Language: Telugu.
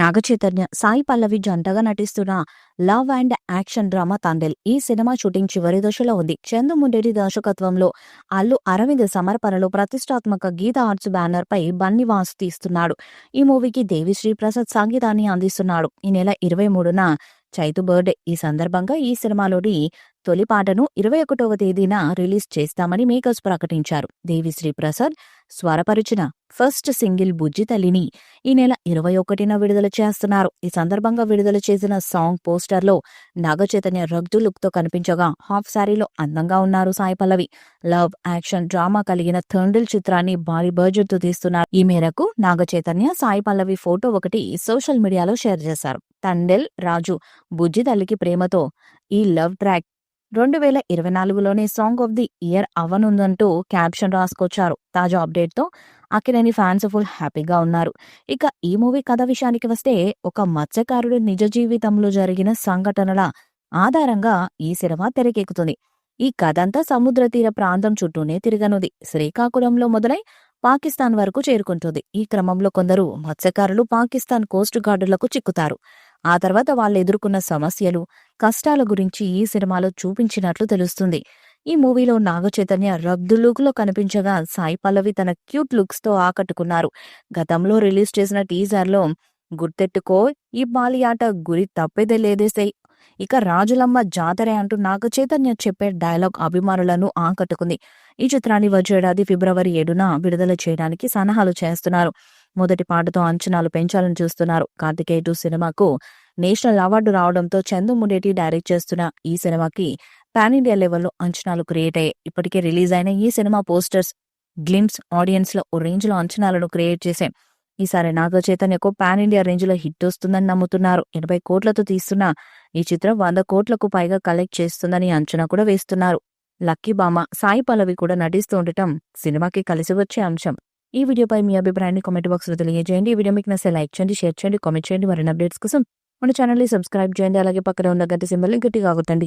నాగచైతన్య, సాయి పల్లవి జంటగా నటిస్తున్న love and action drama Thandel ఈ సినిమా షూటింగ్ చివరి దశలో ఉంది. చందుముండేటి దర్శకత్వంలో అల్లు అరవింద్ సమర్పణలో ప్రతిష్టాత్మక గీత ఆర్ట్స్ బ్యానర్ పై బన్నీ వాసు తీస్తున్నాడు. ఈ మూవీకి దేవిశ్రీ ప్రసాద్ సంగీతాన్ని అందిస్తున్నాడు. ఈ నెల 23న చైతు బర్త్డే. ఈ సందర్భంగా ఈ సినిమాలోని తొలి పాటను 21వ తేదీన రిలీజ్ చేస్తామని మేకర్స్ ప్రకటించారు. దేవిశ్రీ ప్రసాద్ స్వరపరిచిన ఫస్ట్ సింగిల్ బుజ్జి తల్లిని ఈ నెల 21న విడుదల చేస్తున్నారు. ఈ సందర్భంగా విడుదల చేసిన సాంగ్ పోస్టర్లో నాగచైతన్య రగ్దు లుక్ తో కనిపించగా హాఫ్ శారీలో అందంగా ఉన్నారు Sai Pallavi. Love action drama కలిగిన థర్ండిల్ చిత్రాన్ని భారీ బడ్జెట్ తో తీస్తున్నారు. ఈ మేరకు నాగచైతన్య, సాయి పల్లవి ఫోటో ఒకటి సోషల్ మీడియాలో షేర్ చేశారు. తండేల్ రాజు బుజ్జి తల్లికి ప్రేమతో ఈ లవ్ ట్రాక్ 2024లోనే సాంగ్ ఆఫ్ ది ఇయర్ అవ్వనుందంటూ క్యాప్షన్ రాసుకొచ్చారు. తాజా అప్డేట్ తో అక్కినేని ఫ్యాన్స్ ఫుల్ హ్యాపీగా ఉన్నారు. ఇక ఈ మూవీ కథ విషయానికి వస్తే, ఒక మత్స్యకారుడి నిజ జీవితంలో జరిగిన సంఘటనల ఆధారంగా ఈ సినిమా తెరకెక్కుతుంది. ఈ కథంతా సముద్ర తీర ప్రాంతం చుట్టూనే తిరగనుంది. శ్రీకాకుళంలో మొదలై పాకిస్తాన్ వరకు చేరుకుంటుంది. ఈ క్రమంలో కొందరు మత్స్యకారులు పాకిస్తాన్ కోస్ట్ గార్డులకు చిక్కుతారు. ఆ తర్వాత వాళ్ళు ఎదుర్కొన్న సమస్యలు, కష్టాల గురించి ఈ సినిమాలో చూపించినట్లు తెలుస్తుంది. ఈ మూవీలో నాగచైతన్య రగ్దు లుక్ లో కనిపించగా, సాయి పల్లవి తన క్యూట్ లుక్స్ తో ఆకట్టుకున్నారు. గతంలో రిలీజ్ చేసిన టీజర్ లో గుర్తెట్టుకో ఈ బాలి ఆట గురి తప్పేదే లేదేసై, ఇక రాజులమ్మ జాతరే అంటూ నాగచైతన్య చెప్పే డైలాగ్ అభిమానులను ఆకట్టుకుంది. ఈ చిత్రాన్ని వచ్చే ఏడాది ఫిబ్రవరి 7న విడుదల చేయడానికి సన్నాహాలు చేస్తున్నారు. మొదటి పాటతో అంచనాలు పెంచాలని చూస్తున్నారు. కార్తికేయ 2 సినిమాకు నేషనల్ అవార్డు రావడంతో చందుముండేటి డైరెక్ట్ చేస్తున్న ఈ సినిమాకి పాన్ ఇండియా లెవెల్లో అంచనాలు క్రియేట్ అయ్యాయి. ఇప్పటికే రిలీజ్ అయిన ఈ సినిమా పోస్టర్స్, గ్లిమ్స్ ఆడియన్స్ లో ఓ రేంజ్ లో అంచనాలను క్రియేట్ చేశాయి. ఈసారి నాగ చైతన్యకు పాన్ ఇండియా రేంజ్ లో హిట్ వస్తుందని నమ్ముతున్నారు. 80 కోట్లతో తీస్తున్న ఈ చిత్రం 100 కోట్లకు పైగా కలెక్ట్ చేస్తుందని అంచనా కూడా వేస్తున్నారు. లక్కీ బామ సాయి పల్లవి కూడా నటిస్తూ ఉండటం సినిమాకి కలిసి వచ్చే అంశం. ఈ వీడియోపై మీ అభిప్రాయాన్ని కామెంట్ బాక్స్ లో తెలియజేయండి. ఈ వీడియో మీకు నచ్చితే లైక్ చేయండి, షేర్ చేయండి, కామెంట్ చేయండి. మరిన్ని అప్డేట్స్ కోసం మన ఛానల్ ని సబ్స్క్రైబ్ చేయండి. అలాగే పక్కన ఉన్న గంట సింబల్ ని గట్టిగా కొట్టండి.